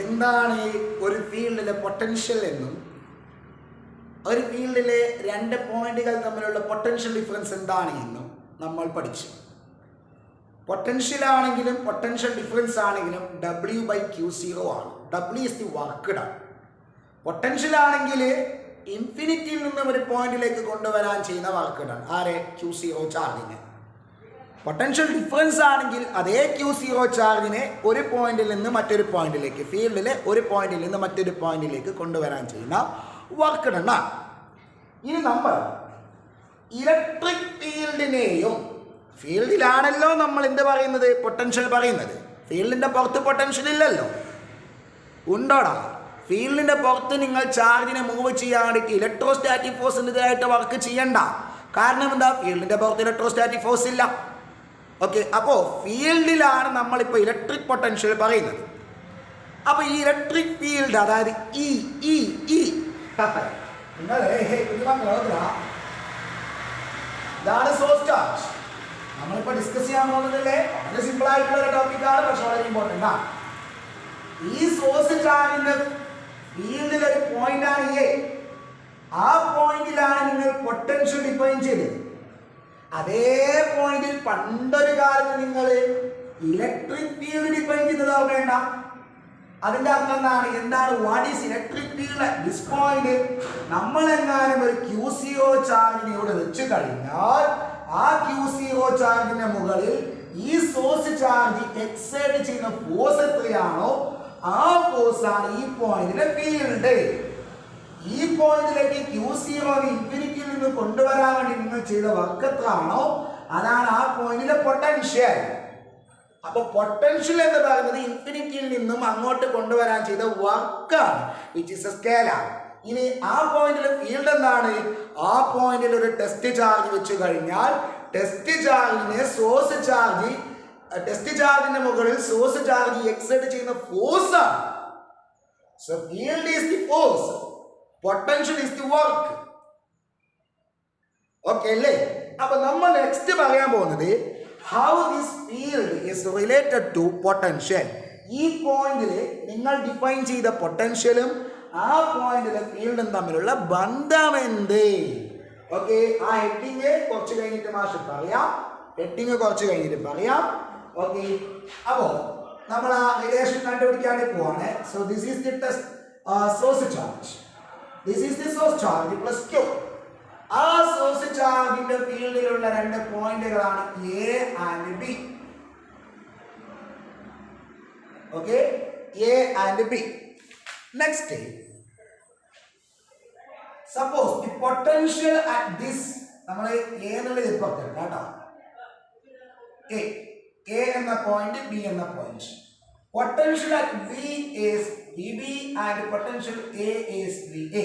എന്താണ് ഒരു ഫീൽഡിലെ പൊട്ടൻഷ്യൽ എന്നും ഒരു ഫീൽഡിലെ രണ്ട് പോയിന്റുകൾ തമ്മിലുള്ള പൊട്ടൻഷ്യൽ ഡിഫറൻസ് എന്താണ് എന്നും നമ്മൾ പഠിച്ചു. പൊട്ടൻഷ്യൽ ആണെങ്കിലും പൊട്ടൻഷ്യൽ ഡിഫറൻസ് ആണെങ്കിലും W/Q0 ആണ്. W is the work done. Potential ആണെങ്കിൽ ഇൻഫിനിറ്റിയിൽ നിന്നും ഒരു പോയിന്റിലേക്ക് കൊണ്ടുവരാൻ ചെയ്യുന്ന വർക്ക് ഡൺ ആരെ? Q0 ചാർജിന്. പൊട്ടൻഷ്യൽ ഡിഫറൻസ് ആണെങ്കിൽ അതേ Q0 ചാർജിനെ ഒരു പോയിന്റിൽ നിന്ന് മറ്റൊരു പോയിന്റിലേക്ക്, ഫീൽഡിലെ ഒരു പോയിന്റിൽ നിന്ന് മറ്റൊരു പോയിന്റിലേക്ക് കൊണ്ടുവരാൻ ചെയ്യുന്ന വർക്ക് ഡൺ ആണ്. ഇനി നമ്മൾ ഇലക്ട്രിക് ഫീൽഡിനെയും, ഫീൽഡിലാണല്ലോ നമ്മൾ എന്ത് പറയുന്നത്, പൊട്ടൻഷ്യൽ പറയുന്നത്. ഫീൽഡിന്റെ പുറത്ത് പൊട്ടൻഷ്യൽ ഇല്ലല്ലോ, ഉണ്ടോടാ? ഫീൽഡിന്റെ പുറത്ത് നിങ്ങൾ ചാർജിനെ മൂവ് ചെയ്യാൻ വേണ്ടിയിട്ട് ഇലക്ട്രോസ്റ്റാറ്റിക് ഫോഴ്സിൻ്റെതായിട്ട് വർക്ക് ചെയ്യണ്ട. കാരണം എന്താ? ഫീൽഡിന്റെ പുറത്ത് ഇലക്ട്രോസ്റ്റാറ്റിക് ഫോഴ്സ് ഇല്ല. ഓക്കെ, അപ്പോൾ ഫീൽഡിലാണ് നമ്മളിപ്പോൾ ഇലക്ട്രിക് പൊട്ടൻഷ്യൽ പറയുന്നത്. അപ്പോൾ ഈ ഇലക്ട്രിക് ഫീൽഡ്, അതായത് ഇതാണ് സോഴ്സ് ചാർജ്. നമ്മളിപ്പോൾ ഡിസ്കസ് ചെയ്യാൻ പോകുന്നതല്ലേ, വളരെ സിമ്പിൾ ആയിട്ടുള്ള ഒരു ടോപ്പിക്കാണ്, പക്ഷെ വളരെ ഇമ്പോർട്ടൻ്റ് ആണ്. ഈ സോഴ്സ് ചാർജിന്റെ ഫീൽഡിൽ ഒരു പോയിന്റ് ആണ് എ. ആ പോയിന്റിലാണ് നിങ്ങൾ പൊട്ടൻഷ്യൽ ഡിഫൈൻ ചെയ്തത്. അതേ പോയിന്റിൽ പണ്ടൊരു കാലത്ത് നിങ്ങൾ ഇലക്ട്രിക് ഫീൽഡ് ഡിഫൈൻ ചെയ്തതോ വേണ്ട. അതിന്റെ അർത്ഥം എന്താണ്? What is electric field at this point? നമ്മൾ എങ്ങാനും ഒരു Q0 ചാർജിനെ ഇവിടെ വെച്ച് കഴിഞ്ഞാൽ ആ Q0 ചാർജിന്റെ മുകളിൽ ഈ സോഴ്സ് ചാർജ് എക്സൈറ്റ് ചെയ്യുന്ന ഫോഴ്സ് എത്രയാണോ ആ ഫോഴ്സ് ആണ് ഈ പോയിന്റിലെ ഫീൽഡ്. ഈ പോയിന്റിലേക്ക് Q0 ഇൻഫിനിറ്റിയിൽ നിന്ന് കൊണ്ടുവരാൻ വേണ്ടി നിങ്ങൾ ചെയ്ത വർക്ക് എത്ര ആണോ അതാണ് ആ പോയിന്റിലെ പൊട്ടൻഷ്യൽ. അപ്പൊ പൊട്ടൻഷ്യൽ എന്ന് പറയുന്നത് ഇൻഫിനിറ്റിയിൽ നിന്നും അങ്ങോട്ട് കൊണ്ടുവരാൻ ചെയ്ത വർക്കാണ്, വിച്ച് ഇസ് എ സ്കേലാർ. ഇനി ആ പോയിന്റിലെ ഫീൽഡ് എന്താണ്? ആ പോയിന്റിൽ ഒരു ടെസ്റ്റ് ചാർജ് വെച്ച് കഴിഞ്ഞാൽ ടെസ്റ്റ് ചാർജിന്റെ മുകളിൽ സോഴ്സ് ചാർജ് എക്സൈറ്റ് ചെയ്യുന്ന ഫോഴ്സ് ആണ്. So field is the force, potential is the work. Okay അല്ലേ? അപ്പൊ നമ്മൾ നെക്സ്റ്റ് പറയാൻ പോകുന്നത് how this field is related to potential. ഈ പോയിന്റിൽ നിങ്ങൾ ഡിഫൈൻ ചെയ്ത പൊട്ടൻഷ്യലും ആ പോയിന്റിലെ ഫീൽഡും തമ്മിലുള്ള ബന്ധം എന്ത്? ഓക്കെ, ആ ഹെഡിങ് കുറച്ച് കഴിഞ്ഞിട്ട് മാഷ് പറയാം. ഓക്കെ, അപ്പോൾ നമ്മൾ ആ റിലേഷൻ കണ്ടുപിടിക്കാൻ പോവാണ്. So this is the test source charge. This is the source charge plus Q. ആ സോഴ്സ് ചാർജിന്റെ ഫീൽഡിലുള്ള രണ്ട് പോയിന്റുകളാണ് A and B. Okay, A and B. Next, suppose the potential at this, നമ്മൾ എ എന്നുള്ളത് ഇപ്പുറത്ത് കേട്ടോ, എ എന്ന പോയിന്റ്, ബി എന്ന point. Potential at B is VB and potential A is VA.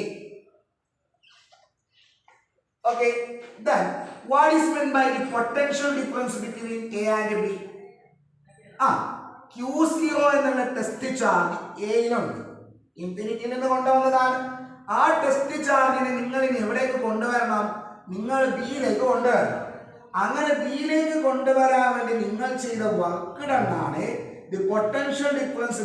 Okay, then what is meant by the potential difference between A and B? Q0 എന്നുള്ള test charge എയിലുണ്ട്, ഇൻഫിനിറ്റിയിൽ നിന്ന് കൊണ്ടുവന്നതാണ്. ആ test ചാർജിനെ നിങ്ങൾ ഇനി എവിടേക്ക് കൊണ്ടുവരണം? നിങ്ങൾ ബിയിലേക്ക് കൊണ്ടുവരണം. അങ്ങനെ ബിയിലേക്ക് കൊണ്ടുവരാൻ വേണ്ടി നിങ്ങൾ ചെയ്ത വർക്ക് ഡൺ ആണ് the potential difference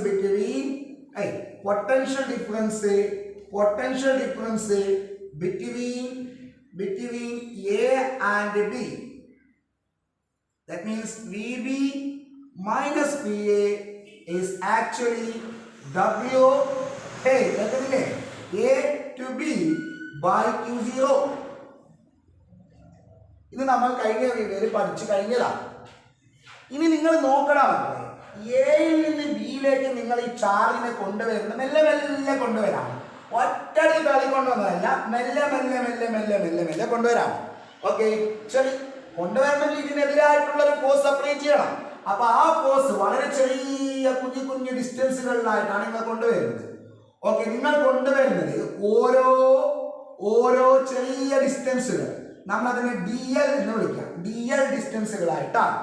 between between A and B. That means VB minus VA is actually W A to B by Q0. ഇത് നമ്മൾ കഴിഞ്ഞ വീഡിയോയിൽ പഠിച്ചു കഴിഞ്ഞതാണ്. ഇനി നിങ്ങൾ നോക്കണം, എയിൽ നിന്ന് ബിയിലേക്ക് നിങ്ങൾ ഈ ചാർജിനെ കൊണ്ടുവരുന്നത് മെല്ലെ മെല്ലെ കൊണ്ടുവരാം. ഒറ്റടി കളി കൊണ്ടുവന്നതല്ല, മെല്ലെ കൊണ്ടുവരാം. ഓക്കെ, ശരി. കൊണ്ടുവരണമെങ്കിൽ ഇതിനെതിരായിട്ടുള്ള ഒരു ഫോഴ്സ് അപ്ലൈ ചെയ്യണം. അപ്പൊ ആ ഫോഴ്സ് വളരെ ചെറിയ കുഞ്ഞു ഡിസ്റ്റൻസുകളിലായിട്ടാണ് നിങ്ങൾ കൊണ്ടുവരുന്നത്. ഓക്കെ, നിങ്ങൾ കൊണ്ടുവരുന്നത് ഓരോ ചെറിയ ഡിസ്റ്റൻസുകൾ, നമ്മൾ അതിനെ DL എന്ന് വിളിക്കാം, DL ഡിസ്റ്റൻസുകളായിട്ടാണ്.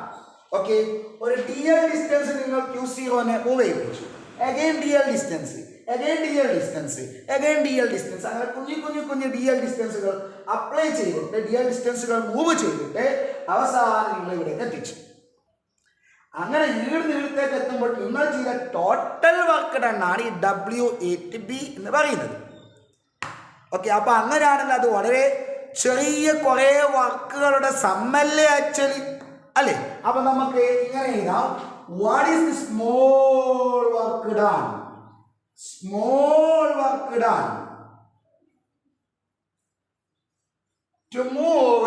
ഓക്കെ, ഒരു DL ഡിസ്റ്റൻസ് നിങ്ങൾ Q0നെ മൂവ് ചെയ്യിപ്പിച്ചു, അഗൈൻ DL ഡിസ്റ്റൻസ്, അങ്ങനെ കുഞ്ഞു DL ഡിസ്റ്റൻസുകൾ അപ്ലൈ ചെയ്തിട്ട്, DL ഡിസ്റ്റൻസുകൾ മൂവ് ചെയ്തിട്ട് അവസാനം നിങ്ങൾ ഇവിടെ എത്തിച്ചു. അങ്ങനെ ഈടുത്തേക്ക് എത്തുമ്പോൾ നിങ്ങൾ ചെയ്ത ടോട്ടൽ വർക്ക് ഡൺ ആണ് ഈ WA/B എന്ന് പറയുന്നത്. ഓക്കെ, അപ്പൊ അങ്ങനെയാണെങ്കിൽ അത് വളരെ ചെറിയ കുറെ വർക്കുകളുടെ സമ്മല്ലേ ആക്ച്വലി അല്ലേ. അപ്പൊ നമുക്ക് ഇങ്ങനെ എഴുതാം, what is the small work done? Small work done to move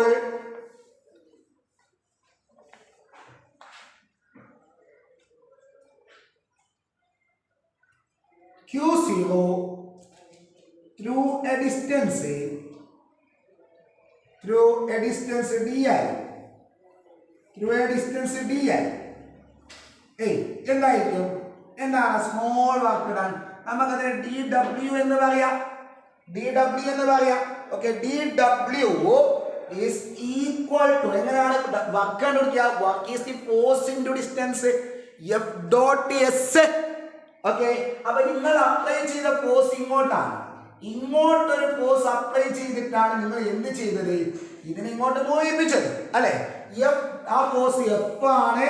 Q0 through a distance di. എന്തായിരിക്കും? എന്താണ് സ്മോൾ വർക്ക് ഡൺ? നമുക്കതിന് DW എന്ന് പറയാം. Okay, DW is equal to എങ്ങനെയാണ് വർക്ക് കണ്ടുപിടിക്കുക? Work is the force into distance F.S. Okay, അപ്പൊ നിങ്ങൾ apply ചെയ്ത ഫോഴ്സ് ഇങ്ങോട്ടൊരു ഫോഴ്സ് അപ്ലൈ ചെയ്തിട്ടാണ് നിങ്ങൾ എന്ത് ചെയ്തത്? ഇതിനെ ഇങ്ങോട്ട് മോഹിപ്പിച്ചത് അല്ലെ. ആ ഫോഴ്സ് F ആണ്.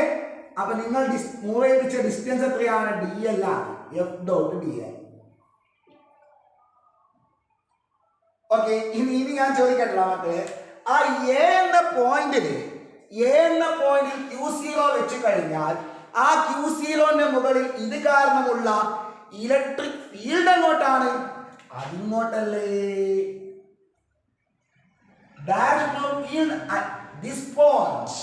അപ്പൊ നിങ്ങൾ മൂവ് ചെയ്യിപ്പിച്ച ഡിസ്റ്റൻസ് എത്രയാണ്? DL ആണ്. F.DL. ഓക്കെ, ഇനി ഞാൻ ചോദിക്കട്ടെ മക്കളെ, ആ എ എന്ന പോയിന്റിൽ Q0 വെച്ച് കഴിഞ്ഞാൽ ആ Q0ന്റെ മുകളിൽ ഇത് കാരണമുള്ള ഇലക്ട്രിക് ഫീൽഡ് എങ്ങോട്ടാണ്? അതിങ്ങോട്ടല്ലേ. Direction of field at this point.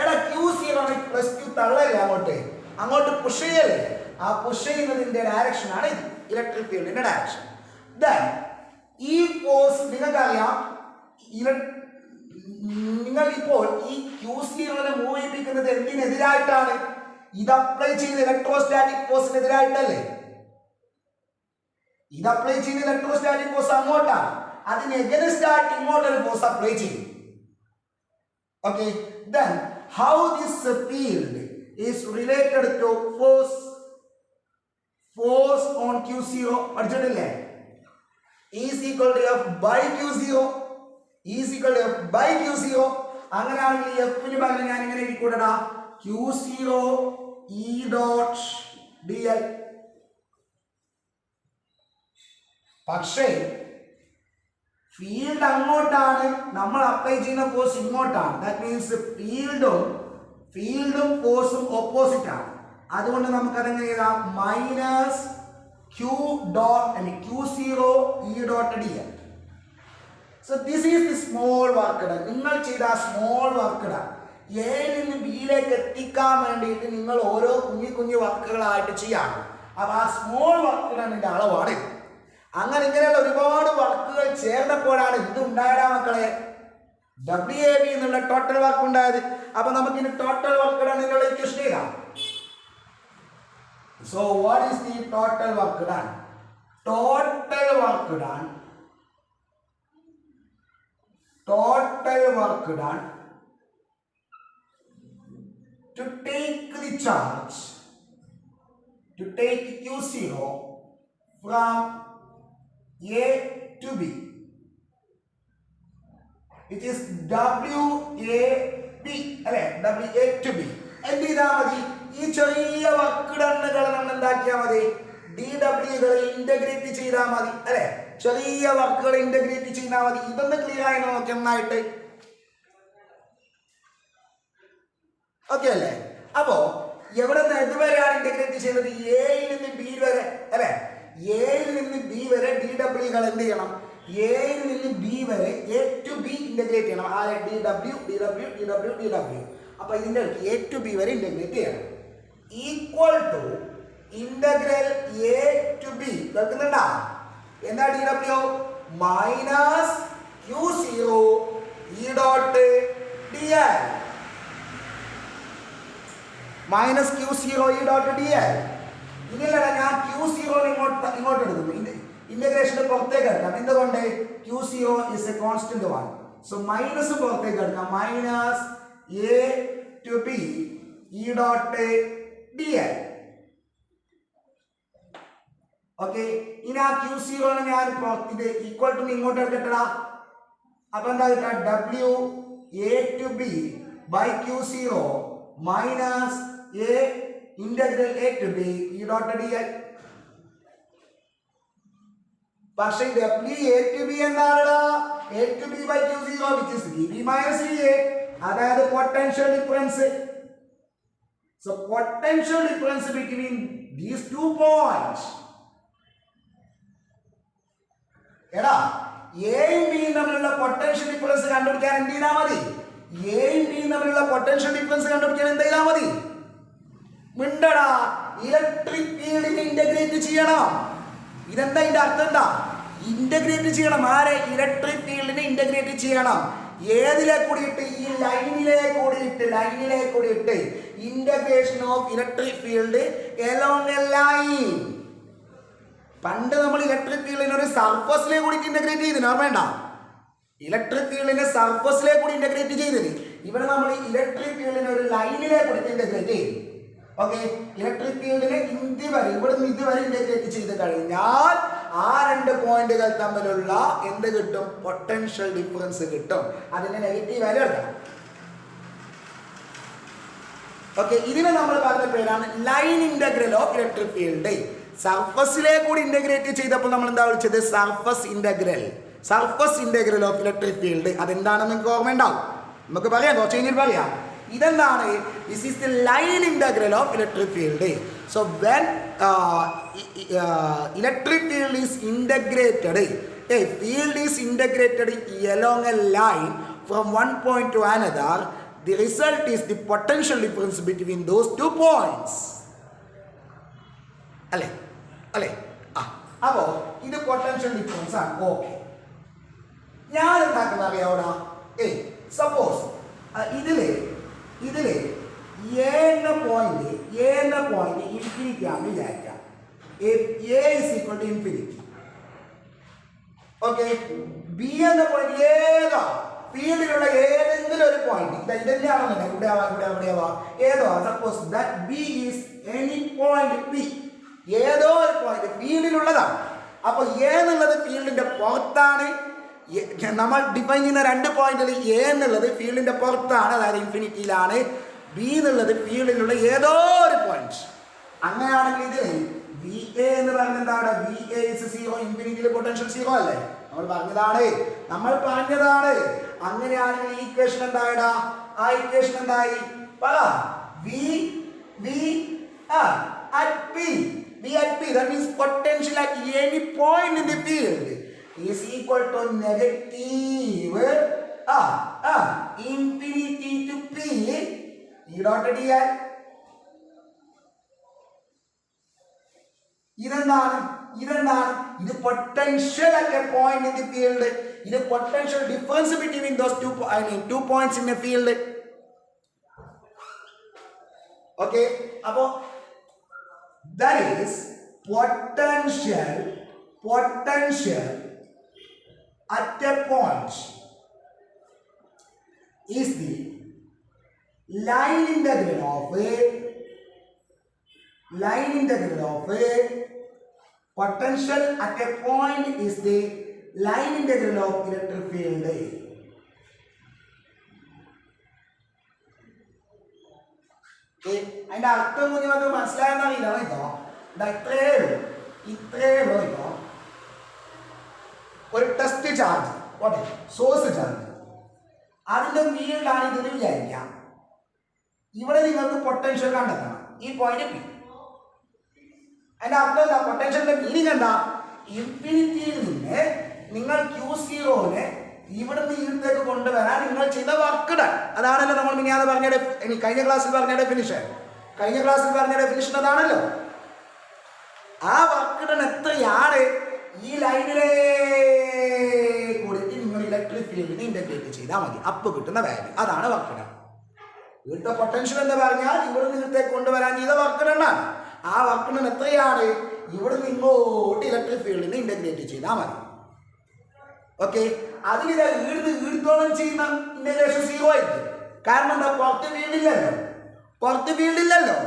എടാ Q0 +Q തള്ളല്ലേ, അങ്ങോട്ട് പുഷ് ചെയ്യല്ലേ. ആ പുഷ് ചെയ്യുന്നതിന്റെ ഡയറക്ഷൻ ആണ് ഇലക്ട്രിക് ഫീൽഡിന്റെ ഡയറക്ഷൻ. ഈ ഫോഴ്സ് നിങ്ങൾക്കറിയാം, നിങ്ങൾ ഇപ്പോൾ ഈ Q0 മൂവ് ചെയ്യിപ്പിക്കുന്നത് എന്തിനെതിരായിട്ടാണ്? ഇത് അപ്ലൈ ചെയ്ത ഇലക്ട്രോസ്റ്റാറ്റിക് ഫോഴ്സിനെതിരായിട്ടല്ലേ. ഇത് അപ്ലൈ ചെയ്ത ഇലക്ട്രോസ്റ്റാറ്റിക് ഫോഴ്സ് അങ്ങോട്ടാണ്. അതിന് എഗൈൻസ്റ്റ് ആയിട്ട് ഇങ്ങോട്ടൊരു ഫോഴ്സ് അപ്ലൈ ചെയ്യും. Okay, then how this field is related to force on Q0 പഠിച്ചിട്ടില്ലേ? is equal to F by Q0. അങ്ങനെയാണെങ്കിൽ എഫിന് പകരം ഞാൻ ഇങ്ങനെ എഴുതിക്കൂടാ, Q0 E.dl. പക്ഷേ ഫീൽഡ് അങ്ങോട്ടാണ്, നമ്മൾ അപ്ലൈ ചെയ്യുന്ന ഫോഴ്സ് ഇങ്ങോട്ടാണ്. ദാറ്റ് മീൻസ് ഫീൽഡും ഫോഴ്സും ഓപ്പോസിറ്റ് ആണ്. അതുകൊണ്ട് നമുക്ക് അതെങ്ങനെ എഴുതാം? Q0 E.dl. So this is the small work done. നിങ്ങൾ ചെയ്ത സ്മോൾ വർക്ക് ഡൺ എയിൽ നിന്ന് ബിയിലേക്ക് എത്തിക്കാൻ വേണ്ടിയിട്ട് നിങ്ങൾ ഓരോ കുഞ്ഞു വർക്കുകളായിട്ട് ചെയ്യാണ്. അപ്പൊ ആ സ്മോൾ വർക്ക് ഡണ്ണിന്റെ അളവാണ്. അങ്ങനെ ഇങ്ങനെയുള്ള ഒരുപാട് വർക്കുകൾ ചേർന്നപ്പോഴാണ് ഇത് ഉണ്ടായതാ മക്കളെ, WAB എന്നുള്ള ടോട്ടൽ വർക്ക് ഉണ്ടായത്. അപ്പൊ നമുക്ക് ഇനി ടോട്ടൽ വർക്ക് ഡൺ എന്നുള്ള ഇക്വേഷൻ എഴുതാം. So what is the total work done? Total work done to take the charge, to take Q0 from A to B, which is WAB അല്ലെ, WA to B. എന്ത് ചെയ്താൽ മതി? ഈ ചെറിയ work ഡണ്ണുകൾ നമ്മൾ എന്താക്കിയാൽ മതി? DW ഇന്റഗ്രേറ്റ് ചെയ്താൽ മതി അല്ലെ. ചെറിയ വർക്കുകൾ ഇന്റഗ്രേറ്റ് ചെയ്താൽ മതി. ഇതൊന്ന് ക്ലിയർ ആയി നോക്കി നന്നായിട്ട്. ഓക്കെ അല്ലേ? അപ്പോ എവിടെ നിന്ന് ഇതുവരെയാണ് ഇന്റഗ്രേറ്റ് ചെയ്യുന്നത്? എയിൽ നിന്ന് ബി വരെ അല്ലെ. എയിൽ നിന്ന് ബി വരെ DW എന്ത് ചെയ്യണം? എയിൽ നിന്ന് ബി വരെ A to B ഇന്റഗ്രേറ്റ് ചെയ്യണം. ആ DW. അപ്പൊ ഇതിന്റെ A to B വരെ ഇന്റഗ്രേറ്റ് ചെയ്യണം. Equal to integral A to B കേൾക്കുന്നുണ്ടാ? എന്താ DW? Minus Q0 E.dl. Minus Q0 E.dl. ഇനിയല്ലടാ, ഞാൻ Q0 ഇങ്ങോട്ട് എടുക്കുന്നു. ഇന്റഗ്രേഷന്റെ പുറത്തേക്ക് എടുക്കാം. എന്തുകൊണ്ട്? Q0 is a constant one. So minus പുറത്തേക്ക് എടുക്കാം. Minus A to B E.dl. Okay, ഇനി ആ Q0 ഞാൻ ഇത് ഈക്വൽ ടു ഇങ്ങോട്ട് എടുക്കട്ടാ. അപ്പൊ എന്താ കിട്ടാ? WA to B by Q0 minus A integral A to B E dot D L. പക്ഷേ ഡബ്ല്യു എ ടു ബി എന്താണ്? A to B by Q zero which is V B minus V A, അതായത് potential difference. So potential difference between these two points. എടാ എയും ബിയും തമ്മിലുള്ള potential difference കണ്ടുപിടിക്കാൻ എന്ത് ചെയ്താൽ മതി? എയും ബിയും തമ്മിലുള്ള പൊട്ടൻഷ്യൽ ഡിഫറൻസ് കണ്ടുപിടിക്കാൻ എന്ത് ചെയ്താൽ മതി? മിണ്ടടാ, ഇലക്ട്രിക് ഫീൽഡിനെ ഇന്റഗ്രേറ്റ് ചെയ്യണം. ഇതെന്താ ഇതിന്റെ അർത്ഥം? എന്താ? ഇന്റഗ്രേറ്റ് ചെയ്യണം. ആരെ? ഇലക്ട്രിക് ഫീൽഡിനെ ഇന്റഗ്രേറ്റ് ചെയ്യണം. ഏതിലെ കൂടിയിട്ട്? ഈ ലൈനിലെ കൂടിയിട്ട് integration of electric field along A line. പണ്ട് നമ്മൾ ഇലക്ട്രിക് ഫീൽഡിനെ ഒരു സർഫസിലെ കൂടി ഇന്റഗ്രേറ്റ് ചെയ്തിന്, ഓർമ്മ? ഇലക്ട്രിക് ഫീൽഡിനെ സർഫസിലെ കൂടി ഇന്റഗ്രേറ്റ് ചെയ്തത്. ഇവിടെ നമ്മൾ ഇലക്ട്രിക് ഫീൽഡിനെ ഒരു ലൈനിലെ കൂടി ഇന്റഗ്രേറ്റ് ചെയ്തു. ഓക്കെ, ഇലക്ട്രിക് ഫീൽഡിനെ ഇവിടുന്ന് ഇതുവരെ ഇന്റഗ്രേറ്റ് ചെയ്ത് കഴിഞ്ഞാൽ ആ രണ്ട് പോയിന്റുകൾ തമ്മിലുള്ള എന്ത് കിട്ടും? പൊട്ടൻഷ്യൽ ഡിഫറൻസ് കിട്ടും. അതിന്റെ നെഗറ്റീവ് വാല്യൂ എടുക്കണം. ഓക്കെ, ഇതിനെ നമ്മൾ പറഞ്ഞ പേരാണ് line integral of electric field. സർഫസിലെ കൂടി ഇന്റഗ്രേറ്റ് ചെയ്തപ്പോൾ നമ്മൾ എന്താ വിളിച്ചത്? Surface integral of electric field. അതെന്താണെന്ന് നിങ്ങൾക്ക് ഓർമ്മ ഉണ്ടാവും. നമുക്ക് പറയാം, കുറച്ച് കഴിഞ്ഞിട്ട് പറയാം. ഇതെന്താണ്? This is the line integral of electric field. So when electric field is integrated, a field is integrated along a line from one point to another, the result is the potential difference between those two points. അല്ലേ? അപ്പോ ഇത് potential difference ആണ്. Okay, ഞാൻ എന്താക്കുന്ന അറിയാവൂടാ? Suppose ഇതില് A എന്ന point infinity ആണെന്ന് വിചാരിക്കാം. A is equal to infinity. Okay, B എന്ന പോയിന്റ് ഏതോ ഫീൽഡിലുള്ള ഏതെങ്കിലും ഒരു പോയിന്റ്, ഇതന്നെയാണെന്നുണ്ട്, ഇവിടെ ആവാം, ഏതോ. Suppose that B is any point B, ഏതോ ഒരു പോയിന്റ് ഫീൽഡിലുള്ളതാണ്. അപ്പൊ എ എന്നുള്ളത് ഫീൽഡിന്റെ പുറത്താണ്. നമ്മൾ ഡിഫൈൻ ചെയ്യുന്ന രണ്ട് പോയിന്റിൽ എ എന്നുള്ളത് ഫീൽഡിന്റെ പുറത്താണ്, അതായത് ഇൻഫിനിറ്റിയിലാണ്. ബി എന്നുള്ളത് ഫീൽഡിലുള്ള ഏതോ ഒരു പോയിന്റ്. അങ്ങനെയാണെങ്കിൽ ഇതിൽ വി എ എന്ന് പറയുന്നത് എന്താണ്? V A is zero. ഇൻഫിനിറ്റിയിൽ പൊട്ടൻഷ്യൽ സീറോ അല്ലേ? നമ്മൾ പറഞ്ഞതാണ്. അങ്ങനെയാണെങ്കിൽ ഈ ഇക്വേഷൻ എന്തായടാ? ആ ഇക്വേഷൻ എന്തായി? പറ. V at P, that means potential at any point in the field is equal to negative infinity to P E dot dl. ഇതെന്താണ്? ഇത് potential at a point in the field. ഇത് potential difference between those two points in a field. Okay, അപ്പോ that is potential at a point is the line integral of potential at a point is the line integral of electric field. അതിന്റെ അർത്ഥം നിങ്ങൾക്ക് മനസ്സിലായെന്നറിയില്ല. ഇത്രേ ഉള്ളൂ. ഒരു test charge, source charge, അതിന്റെ ഫീൽഡാണ് ഇതെന്ന് വിചാരിക്കാം. ഇവിടെ നിങ്ങൾക്ക് പൊട്ടൻഷ്യൽ കണ്ടെത്തണം, ഈ പോയിന്റ് പി. അതിന്റെ അർത്ഥം എന്താ? പൊട്ടൻഷ്യലിന്റെ മീനിങ് എന്താ? ഇൻഫിനിറ്റിയിൽ നിന്ന് നിങ്ങൾ Q0-നെ ഇവിടുന്ന് ഇരുത്തേക്ക് കൊണ്ടുവരാൻ നിങ്ങൾ ചെയ്ത വർക്ക് ഡൺ. അതാണല്ലോ നമ്മൾ കഴിഞ്ഞ ക്ലാസ്സിൽ പറഞ്ഞ ഡെഫിനിഷൻ. അതാണല്ലോ. ആ വർക്ക് ഡൺ എത്രയാണ്? ഈ ലൈനിലെ കൂടി നിങ്ങൾ ഇലക്ട്രിക് ഫീൽഡിനെ ഇന്റഗ്രേറ്റ് ചെയ്താൽ മതി, അപ്പ് കിട്ടുന്ന വാല്യൂ. അതാണ് വർക്ക് ഡൺ. ഇവിടുത്തെ പൊട്ടൻഷ്യൽ എന്ന് പറഞ്ഞാൽ ഇവിടുന്ന് ഇരുത്തേക്ക് കൊണ്ടുവരാൻ ചെയ്ത വർക്ക് ഡൺ ആണ്. ആ വർക്ക് ഡൺ എത്രയാണ്? ഇവിടുന്ന് ഇങ്ങോട്ട് ഇലക്ട്രിക് ഫീൽഡിനെ ഇന്റഗ്രേറ്റ് ചെയ്താൽ മതി. ഓക്കെ, അതിനിത് ഈടുത്തോളം ചെയ്യുന്ന ഇന്റഗ്രേഷൻ സീറോ ആയിരിക്കും. കാരണം എന്താ? പുറത്ത് ഫീൽഡില്ലല്ലോ.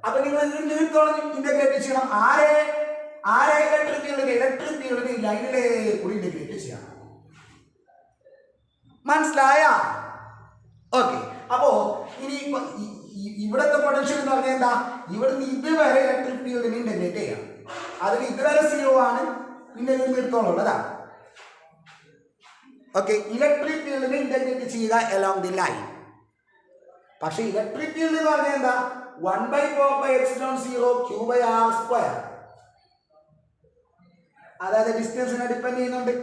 അപ്പൊ നിങ്ങൾ ഈടുത്തോളം ഇന്റഗ്രേറ്റ് ചെയ്യണം. ആരെ? ഇലക്ട്രിക് ഫീൽഡിനെ ലൈനിലെ കൂടി ഇന്റഗ്രേറ്റ് ചെയ്യണം. മനസ്സിലായ? ഓക്കെ, അപ്പോ ഇനി ഇവിടുത്തെ പൊട്ടൻഷ്യൽ എന്ന് പറഞ്ഞാൽ എന്താ, ഇവിടുന്ന് ഇതുവരെ ഇലക്ട്രിക് ഫീൽഡിനെ ഇന്റഗ്രേറ്റ് ചെയ്യാം. അതിൽ ഇതുവരെ 0 ആണ്, പിന്നെ ഇത് നിർത്തോളം അതാ. ഓക്കെ, ഇലക്ട്രിക് ഫീൽഡിനെ ഇന്റഗ്രേറ്റ് ചെയ്യുക അലോങ് ദി ലൈൻ. പക്ഷെ ഇലക്ട്രിക് ഫീൽഡ് എന്ന് പറഞ്ഞാൽ എന്താ, 1/4πε0 q/r². അതായത് ഡിസ്റ്റൻസിനെ ഡിപ്പെൻഡ് ചെയ്യുന്നുണ്ട്.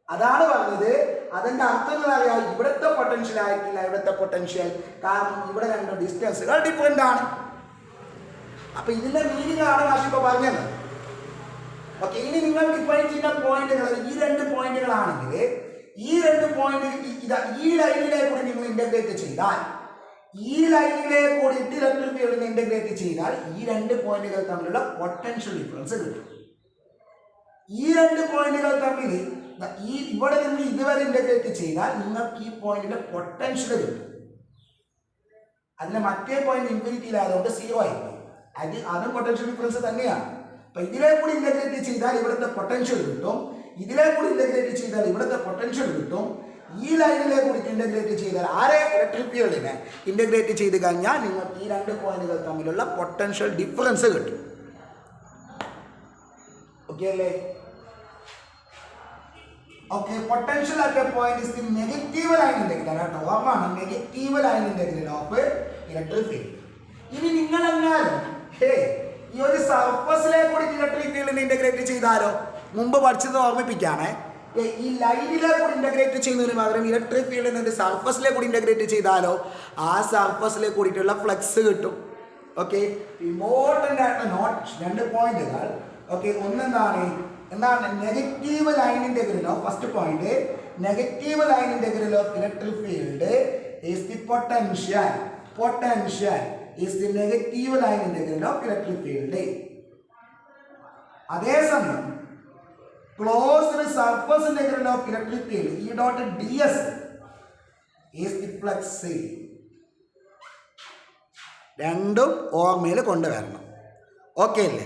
അതാണ് പറഞ്ഞത്. അതിന്റെ അർത്ഥം എന്ന് പറയാം, ഇവിടുത്തെ പൊട്ടൻഷ്യൽ ആയിരിക്കില്ല ഇവിടുത്തെ പൊട്ടൻഷ്യൽ, കാരണം ഇവിടെ രണ്ട് ഡിസ്റ്റൻസുകൾ ഡിഫറെന്റ് ആണ്. അപ്പൊ ഇതിന്റെ മീനിങ് ആണ് മാഷിപ്പോ പറഞ്ഞത്. ഓക്കെ, ഇനി നിങ്ങൾ ഡിഫൈൻ ചെയ്യുന്ന പോയിന്റുകൾ ഈ 2 പോയിന്റുകളാണെങ്കിൽ ഈ 2 പോയിന്റ് ഈ ലൈനിലെ കൂടി നിങ്ങൾ ഇന്റഗ്രേറ്റ് ചെയ്താൽ, ഈ ലൈനിലെ കൂടിയിട്ട് ഇലക്ട്രിക് ഫീൽഡിനെ ഇന്റഗ്രേറ്റ് ചെയ്താൽ ഈ 2 പോയിന്റുകൾ തമ്മിലുള്ള പൊട്ടൻഷ്യൽ ഡിഫറൻസ് കിട്ടും. ഈ 2 പോയിന്റുകൾ തമ്മിൽ ഇവിടെ നിന്ന് ഇതുവരെ ഇന്റഗ്രേറ്റ് ചെയ്താൽ നിങ്ങൾക്ക് ഈ പോയിന്റിന്റെ പൊട്ടൻഷ്യൽ കിട്ടും. അതിന് മറ്റേ പോയിന്റ് ഇൻഫിനിറ്റിയിലായതുകൊണ്ട് 0 ആയിരിക്കും. അതും പൊട്ടൻഷ്യൽ ഡിഫറൻസ് തന്നെയാണ്. അപ്പൊ ഇതിലെ കൂടി ഇന്റഗ്രേറ്റ് ചെയ്താൽ ഇവിടുത്തെ പൊട്ടൻഷ്യൽ കിട്ടും, ഇതിലെ കൂടി ഇന്റഗ്രേറ്റ് ചെയ്താൽ ഇവിടുത്തെ പൊട്ടൻഷ്യൽ കിട്ടും. ഈ ലൈനിലെ കൂടി ഇന്റഗ്രേറ്റ് ചെയ്താൽ ആരെ ഇലക്ട്രിക് ഫീൽഡിനെ ഇന്റഗ്രേറ്റ് ചെയ്ത് കഴിഞ്ഞാൽ നിങ്ങൾക്ക് ഈ 2 പോയിന്റുകൾ തമ്മിലുള്ള പൊട്ടൻഷ്യൽ ഡിഫറൻസ് കിട്ടും. ഓക്കെ അല്ലേ? Okay, potential at A point is the negative line integral കേട്ടോ. ഓർമ്മയാണ്, negative line integral of electric field. ഇനി നിങ്ങൾ എന്നാലും ഈ ഒരു സർഫസിലെ കൂടി ഇലക്ട്രിക് ഫീൽഡിനെ ഇന്റഗ്രേറ്റ് ചെയ്താലോ, മുമ്പ് പഠിച്ചത് ഓർമ്മിപ്പിക്കുകയാണേ. ഈ ലൈനിലെ കൂടി ഇന്റഗ്രേറ്റ് ചെയ്യുന്നതിന് പകരം ഇലക്ട്രിക് ഫീൽഡിനെ സർഫസിലെ കൂടി ഇന്റഗ്രേറ്റ് ചെയ്താലോ, ആ സർഫസിലെ കൂടിയിട്ടുള്ള ഫ്ലക്സ് കിട്ടും. ഓക്കെ, ഇമ്പോർട്ടൻ്റ് ആയിട്ടുള്ള നോട്ട് 2 പോയിന്റുകൾ. ഓക്കെ, ഒന്നെന്താണ് negative line integral of first point, negative line integral of electric field is the potential is the negative line integral of electric field. അതേസമയം closed surface integral of electric field E dot ds is the flux. രണ്ടും ഓർമ്മയിൽ കൊണ്ടുവരണം. Okay അല്ലേ?